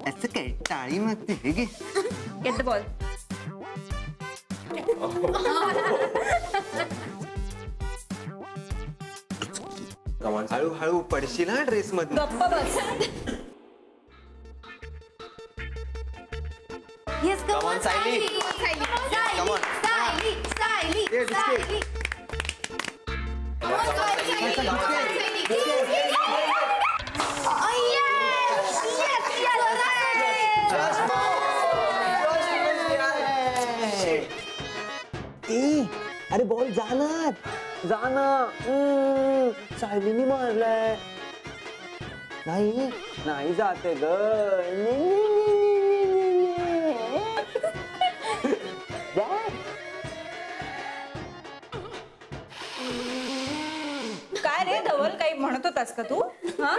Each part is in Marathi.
असं काय टाळी मागते हे घे. Get the ball. हळूहळू पडशील ना ड्रेस मध्ये. गप्पा बस. Yes, come on, Saili. Come on. Saili. Yeah, Saili. Come on, Saili. Oh yes, अरे बॉल जाणार सायलीने मारलाय. नाही जाते ग. काय रे धवल, काही म्हणत होतास का तू? हा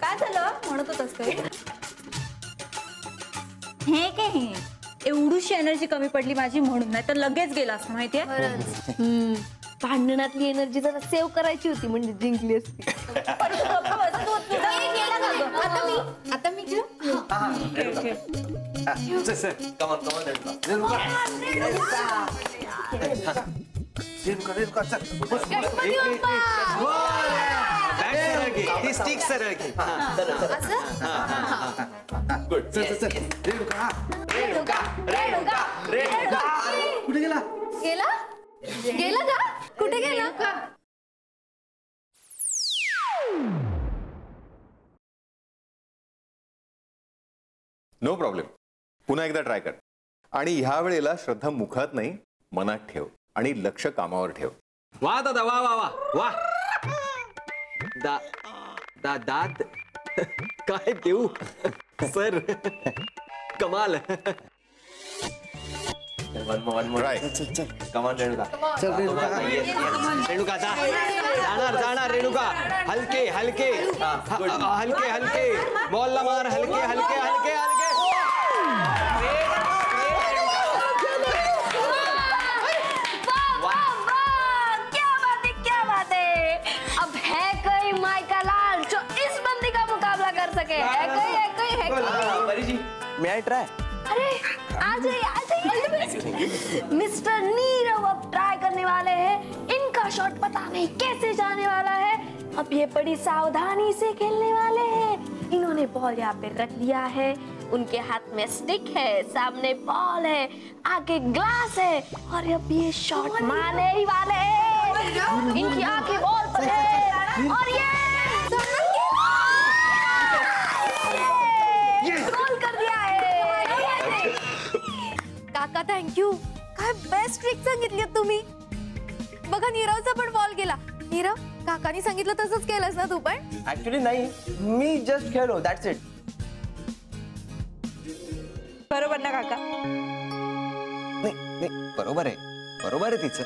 काय झालं, म्हणत होतास काही? हे काय एवढीशी एनर्जी कमी पडली माझी म्हणून, नाही तर लगेच गेला असं माहितीये. भांडणातली एनर्जी जरा सेव्ह करायची होती म्हणजे जिंकली असती. आता मी घेऊ. स्टिक सरळ घे. गुड. कुठे गेला? गेला का? कुठे गेला? No problem. पुन्हा एकदा ट्राय कर. आणि ह्या वेळेला श्रद्धा मुखात नाही मनात ठेव आणि लक्ष कामावर ठेव. वा दादा, वा वा वा वा. दाद काय देऊ सर, कमाल. रेणुका जाणार रेणुका. हलके हलके हलके हलके बॉलला मार. हलके हलके हलके हलके. क्या बात है. अब है कोई माइका लाल जो इस बंदी का मुकाबला कर सके? है कोई? मैं आई ट्राय. अरे आ जाइए. मिस्टर नीरव अब ट्राई करने वाले हैं. इनका शॉट पता नहीं कैसे जाने वाला है. अब ये बड़ी सावधानी से खेलने वाले हैं. इन्होंने बॉल यहाँ पे रख दिया है. उनके हाथ में स्टिक है, सामने बॉल है, आगे ग्लास है और अब ये शॉट मारने ही वाले हैं. इनकी आंखें बॉल पर है और ये गोल कर दिया है. काका थँक्यू. काय बेस्ट ट्रिक सांगितली तुम्ही. बघा नीरवचा पण बॉल गेला. नीरव, काकानी सांगितलं तसंच केलंस ना तू पण? ऍक्च्युली नाही, मी जस्ट खेळलो, दॅट्स इट. बरोबर ना काका? नाही बरोबर आहे तिचं.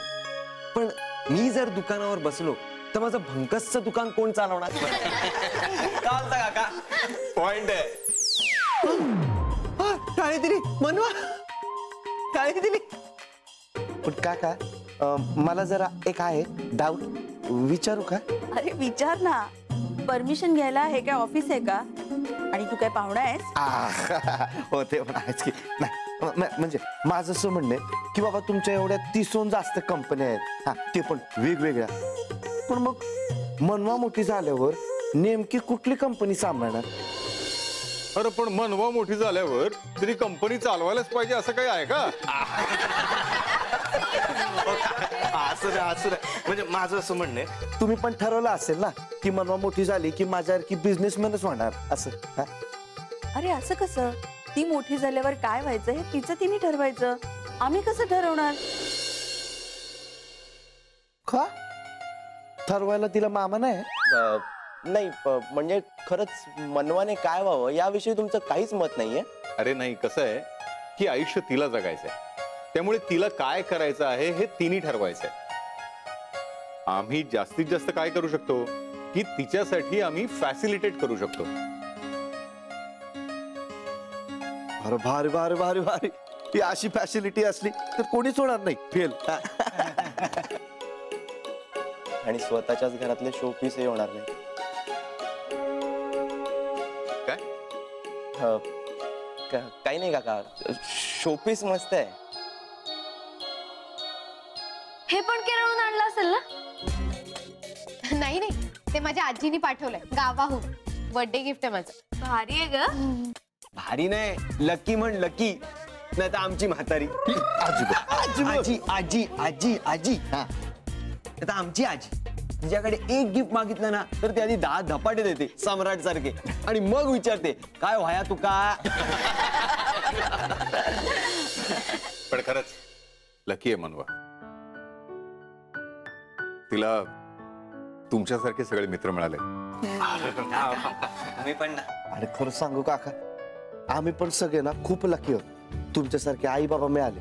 पण मी जर दुकानावर बसलो तर माझं भंकसचं दुकान कोण चालवणार? चालतं काका. पॉइंट आहे. टाळी दिली मनवा, टाळी दिली. पण काका मला जरा एक आहे डाऊट, विचारू का? अरे विचार ना. परमिशन घ्यायला हे काय ऑफिस आहे का? आणि तू काय पाहुणा आहेस? हो ते पण आहेच की. नाही म्हणजे माझं असं म्हणणं आहे की बाबा तुमच्या एवढ्या 30 जास्त कंपन्या आहेत, हा ते पण वेगवेगळ्या. पण मग मनवा मोठी झाल्यावर नेमकी कुठली कंपनी सांभाळणार? अरे पण मनवा मोठी झाल्यावर तरी कंपनी चालवायलाच पाहिजे असं काही आहे का? असं म्हणजे माझं असं म्हणणं आहे, तुम्ही पण ठरवलं असेल ना की मनवा मोठी झाली की माझ्यासारखी बिझनेसमॅनच होणार असं. अरे असं कसं? ती मोठी झाल्यावर काय व्हायचं हे तिचं तिने ठरवायचं. आम्ही कसं ठरवणार? का ठरवायला तिला मामा नाही? नाही म्हणजे खरंच मनवाने काय व्हावं याविषयी तुमचं काहीच मत नाहीये? अरे नाही, कसं आहे की आयुष्य तिला जगायचंय, त्यामुळे तिला काय करायचं आहे हे तिने ठरवायचंय. आम्ही जास्तीत जास्त काय करू शकतो की तिच्यासाठी आम्ही फॅसिलिटेट करू शकतो. अरे भारी भारी भारी भारी. ही अशी फॅसिलिटी असली तर कोणीच होणार नाही फेल. आणि स्वतःच्याच घरातले शो पीसही होणार नाही. काय? काही नाही काका, शोपीस मस्त आहे. हे पण केरळहून आणलं असेल ना? नाही नाही, ते माझ्या आजीनी पाठवलंय गावाहून. बर्थडे गिफ्ट आहे माझं. भारी आहे ग. भारी नाही, लकी म्हण लकी, नाही तर आमची म्हातारी आजी आजी आजी आजी हा, आता आमची आजी तिच्याकडे एक गिफ्ट मागितलं ना तर ती आधी 10 धपाटे देते सम्राट सारखे, आणि मग विचारते काय व्हाया तू का. पण खरंच लकी आहे मनवा. तिला तुमच्यासारखे सगळे मित्र मिळाले. मी पण ना. अरे खरं सांगू काका, आम्ही पण सगळे ना खूप लकी आहोत. तुमच्यासारखे आई बाबा मिळाले,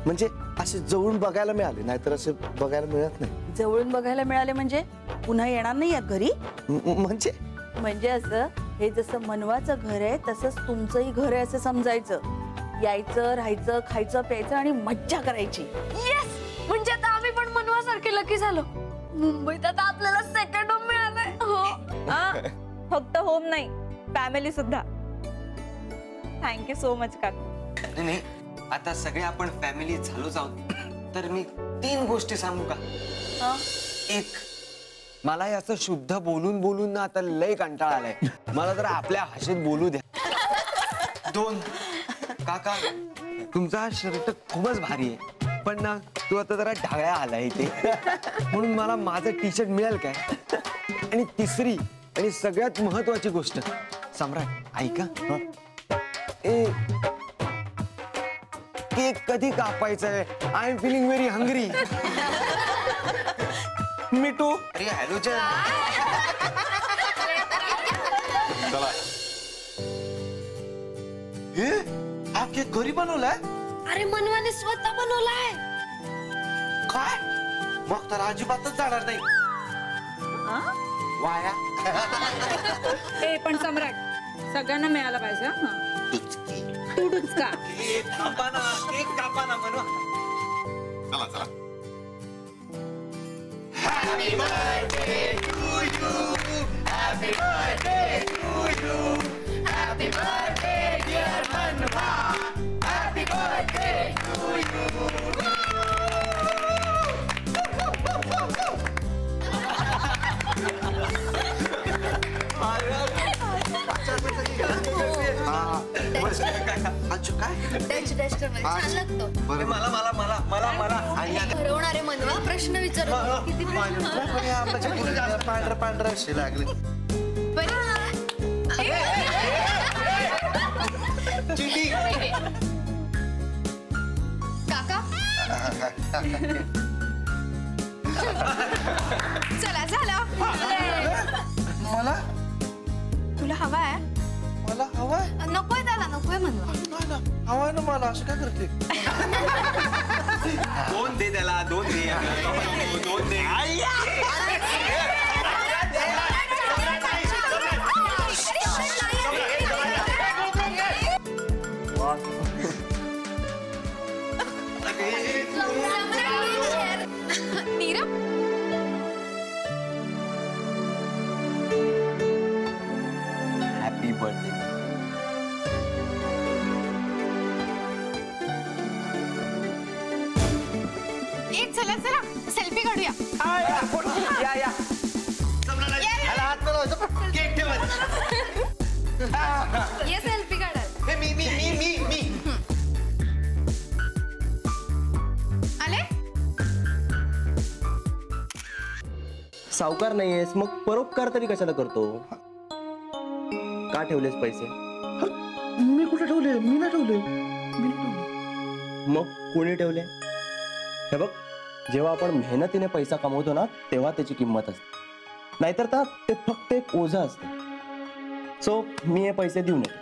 म्हणजे असे जवळून बघायला मिळाले, नाहीतर असे बघायला मिळत नाही. जवळून बघायला मिळाले म्हणजे पुन्हा येणार नाही यात घरी? म्हणजे असं हे जसं मनवाचं घर आहे तसंच तुमचंही घर आहे असं समजायचं. यायचं, राहायचं, खायचं, प्यायचं आणि मज्जा करायची. येस, म्हणजे आता आम्ही पण मनवासारखे लकी झालो. मुंबईत आता आपल्याला सेकंड होम मिळालंय. हो. फक्त होम नाही, फॅमिली सुद्धा. थँक्यू सो मच काका. नाही, आता सगळे आपण फॅमिली झालोच आहोत, तर मी 3 गोष्टी सांगू का? एक, मला याचं शुद्ध बोलून बोलून ना आता लय कंटाळा आलाय. मला जरा आपल्या भाषेत बोलू द्या. 2, काका तुमचा हा शर्ट खूपच भारी आहे, पण ना तू आता जरा ढाळ्या आलाय इथे, म्हणून मला माझं टी शर्ट मिळेल काय? आणि तिसरी आणि सगळ्यात महत्वाची गोष्ट, सम्राट ऐका, केक कधी कापायचा आहे? I am feeling very hungry. Mithu. अरे हॅलोजन. चला. हे हा केक घरी बनवलाय? अरे मनवाने स्वतः बनवलाय. काय? मग तर अजिबातच जाणार नाही. वाया. हे पण सम्राट, सगळ्यांना मिळायला पाहिजे. हा, तू डुचका. केक कापाना म्हणू. चला चला. Happy birthday to you. Happy birthday to you. Happy birthday dear Manva. Happy birthday to you. ठरवणारे मनवा प्रश्न विचारत किती पांढरा असे लागले. काका चला झालं. मला तुला हवा आहे? मला हवाय. नकोय त्याला, नकोय मनवा. हवाय ना मला, असं काय करते? 2 दे त्याला, 2 दे. 2 दे. Nirav happy birthday. चला चला सेल्फी काढूया. या ये सेल्फी काढाल. मी आले. सावकार नाहीयेस मग परोपकार तरी कशाला करतो? का ठेवलेस पैसे? मी कुठे ठेवले? मी नाही ठेवले. मग कोणी ठेवले? हे बघ, जेव्हा आपण मेहनतीने पैसा कमवतो ना तेव्हा त्याची किंमत असते, नाहीतर ते फक्त एक ओझं असते. सो मी हे पैसे देऊन येतो.